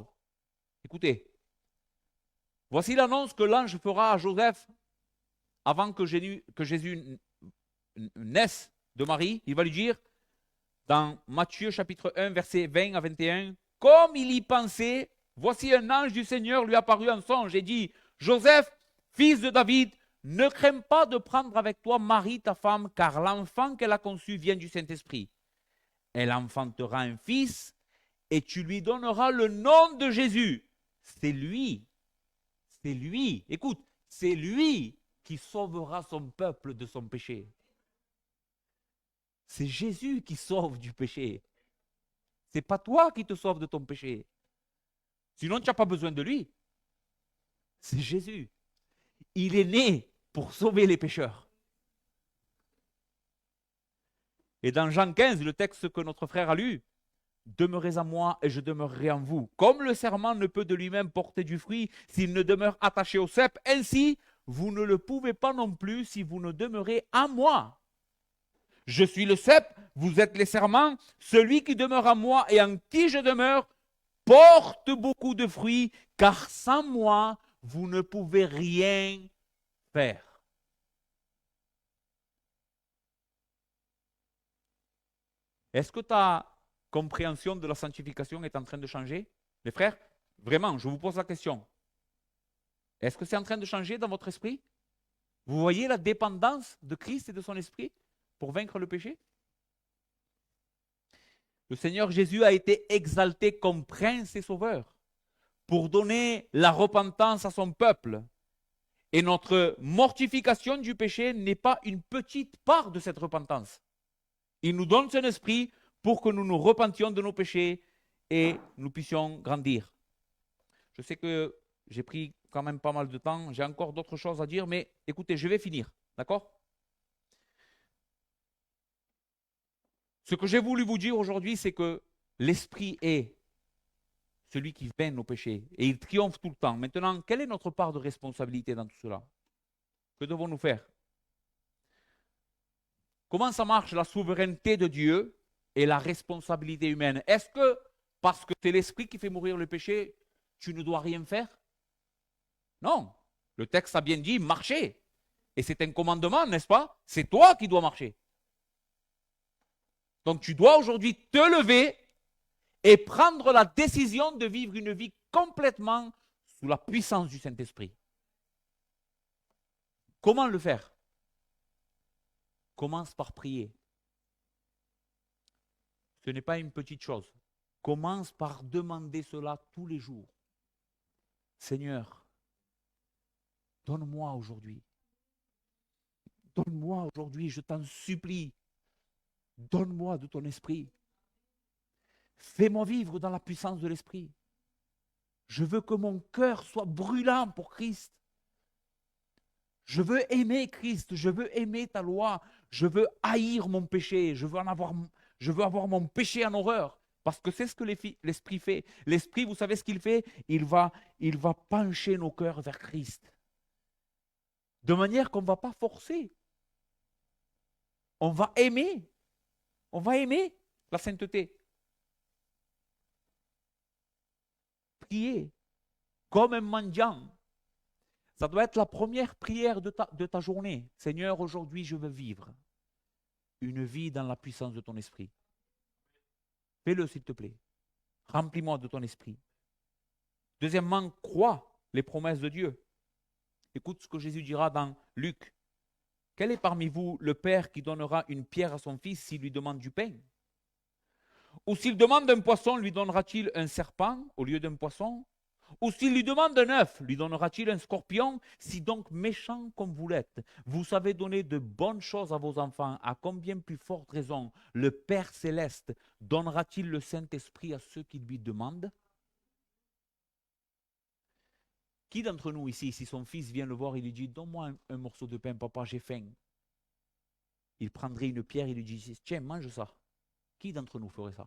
[SPEAKER 1] Écoutez, voici l'annonce que l'ange fera à Joseph avant que Jésus naisse de Marie. Il va lui dire, dans Matthieu chapitre 1, versets 20 à 21, « Comme il y pensait, voici un ange du Seigneur lui apparut en songe et dit, « Joseph, fils de David, ne crains pas de prendre avec toi Marie, ta femme, car l'enfant qu'elle a conçu vient du Saint-Esprit. Elle enfantera un fils et tu lui donneras le nom de Jésus. » C'est lui, écoute, c'est lui qui sauvera son peuple de son péché. C'est Jésus qui sauve du péché. Ce n'est pas toi qui te sauves de ton péché. Sinon, tu n'as pas besoin de lui. C'est Jésus. Il est né pour sauver les pécheurs. Et dans Jean 15, le texte que notre frère a lu, « Demeurez en moi et je demeurerai en vous. Comme le serment ne peut de lui-même porter du fruit s'il ne demeure attaché au cep, ainsi, vous ne le pouvez pas non plus si vous ne demeurez en moi. Je suis le cep, vous êtes les serments. Celui qui demeure en moi et en qui je demeure porte beaucoup de fruits, car sans moi, vous ne pouvez rien faire. » Est-ce que ta compréhension de la sanctification est en train de changer? Les frères, vraiment, je vous pose la question. Est-ce que c'est en train de changer dans votre esprit? Vous voyez la dépendance de Christ et de son esprit pour vaincre le péché? Le Seigneur Jésus a été exalté comme prince et sauveur pour donner la repentance à son peuple. Et notre mortification du péché n'est pas une petite part de cette repentance. Il nous donne son esprit pour que nous nous repentions de nos péchés et nous puissions grandir. Je sais que j'ai pris quand même pas mal de temps, j'ai encore d'autres choses à dire, mais écoutez, je vais finir, d'accord? Ce que j'ai voulu vous dire aujourd'hui, c'est que l'esprit est celui qui vainc nos péchés. Et il triomphe tout le temps. Maintenant, quelle est notre part de responsabilité dans tout cela? Que devons-nous faire? Comment ça marche la souveraineté de Dieu et la responsabilité humaine? Est-ce que parce que c'est l'Esprit qui fait mourir le péché, tu ne dois rien faire? Non. Le texte a bien dit marcher. Et c'est un commandement, n'est-ce pas? C'est toi qui dois marcher. Donc tu dois aujourd'hui te lever et prendre la décision de vivre une vie complètement sous la puissance du Saint-Esprit. Comment le faire? Commence par prier. Ce n'est pas une petite chose. Commence par demander cela tous les jours. Seigneur, donne-moi aujourd'hui. Donne-moi aujourd'hui, je t'en supplie. Donne-moi de ton esprit. Fais-moi vivre dans la puissance de l'esprit. Je veux que mon cœur soit brûlant pour Christ. Je veux aimer Christ, je veux aimer ta loi, je veux haïr mon péché, je veux avoir mon péché en horreur. Parce que c'est ce que l'Esprit fait. L'Esprit, vous savez ce qu'il fait? Il va pencher nos cœurs vers Christ. De manière qu'on ne va pas forcer. On va aimer. On va aimer la sainteté. Prier comme un mendiant. Ça doit être la première prière de ta journée. Seigneur, aujourd'hui, je veux vivre une vie dans la puissance de ton esprit. Fais-le, s'il te plaît. Remplis-moi de ton esprit. Deuxièmement, crois les promesses de Dieu. Écoute ce que Jésus dira dans Luc. Quel est parmi vous le père qui donnera une pierre à son fils s'il lui demande du pain? Ou s'il demande un poisson, lui donnera-t-il un serpent au lieu d'un poisson? Ou s'il lui demande un œuf, lui donnera-t-il un scorpion? Si donc méchant comme vous l'êtes, vous savez donner de bonnes choses à vos enfants, à combien plus forte raison le Père céleste donnera-t-il le Saint-Esprit à ceux qui lui demandent? Qui d'entre nous ici, si son fils vient le voir, il lui dit, donne-moi un morceau de pain, papa, j'ai faim. Il prendrait une pierre et lui dit, tiens, mange ça. Qui d'entre nous ferait ça?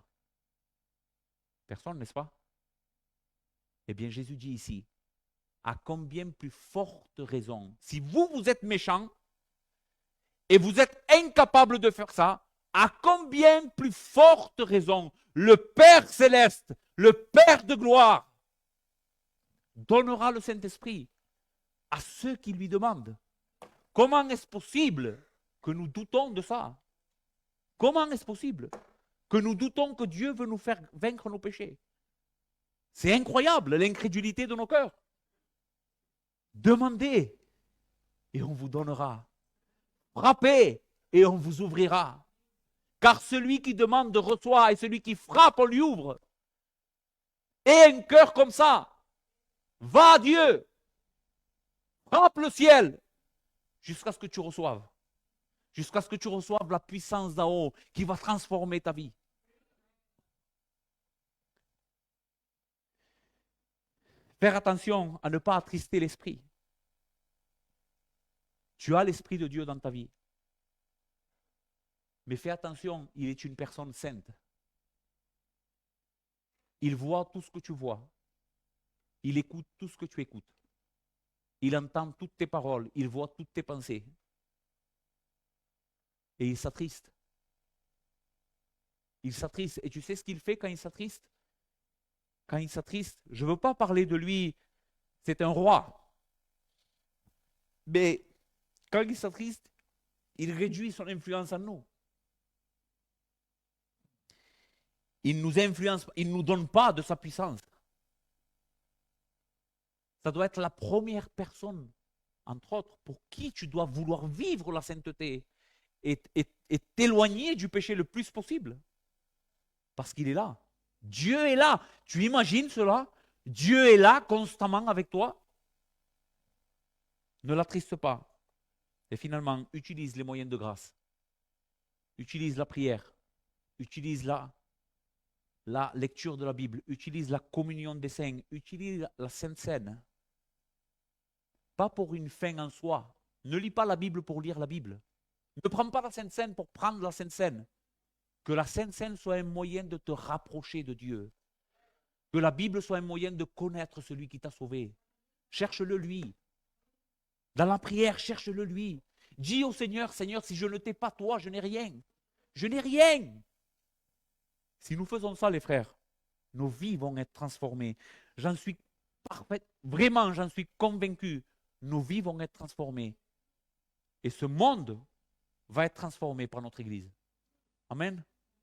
[SPEAKER 1] Personne, n'est-ce pas? Eh bien, Jésus dit ici, à combien plus forte raison, si vous êtes méchant et vous êtes incapable de faire ça, à combien plus forte raison le Père céleste, le Père de gloire, donnera le Saint-Esprit à ceux qui lui demandent. Comment est-ce possible que nous doutons de ça? Comment est-ce possible que nous doutons que Dieu veut nous faire vaincre nos péchés? C'est incroyable, l'incrédulité de nos cœurs. Demandez et on vous donnera. Frappez et on vous ouvrira. Car celui qui demande reçoit et celui qui frappe, on lui ouvre. Et un cœur comme ça, va à Dieu, frappe le ciel, jusqu'à ce que tu reçoives. Jusqu'à ce que tu reçoives la puissance d'en haut qui va transformer ta vie. Faire attention à ne pas attrister l'esprit. Tu as l'Esprit de Dieu dans ta vie. Mais fais attention, il est une personne sainte. Il voit tout ce que tu vois. Il écoute tout ce que tu écoutes. Il entend toutes tes paroles. Il voit toutes tes pensées. Et il s'attriste. Il s'attriste. Et tu sais ce qu'il fait quand il s'attriste? Quand il s'attriste, je ne veux pas parler de lui, c'est un roi. Mais quand il s'attriste, il réduit son influence en nous. Il nous influence, il ne nous donne pas de sa puissance. Ça doit être la première personne, entre autres, pour qui tu dois vouloir vivre la sainteté et t'éloigner du péché le plus possible. Parce qu'il est là. Dieu est là. Tu imagines cela? Dieu est là constamment avec toi. Ne l'attriste pas. Et finalement, utilise les moyens de grâce. Utilise la prière. Utilise la lecture de la Bible. Utilise la communion des saints. Utilise la Sainte Seine. Pas pour une fin en soi. Ne lis pas la Bible pour lire la Bible. Ne prends pas la Sainte Seine pour prendre la Sainte Seine. Que la Sainte Seine soit un moyen de te rapprocher de Dieu. Que la Bible soit un moyen de connaître celui qui t'a sauvé. Cherche-le lui. Dans la prière, cherche-le lui. Dis au Seigneur, Seigneur, si je ne t'ai pas toi, je n'ai rien. Je n'ai rien. Si nous faisons ça, les frères, nos vies vont être transformées. J'en suis parfait, vraiment, j'en suis convaincu. Nos vies vont être transformées. Et ce monde va être transformé par notre Église. Amen.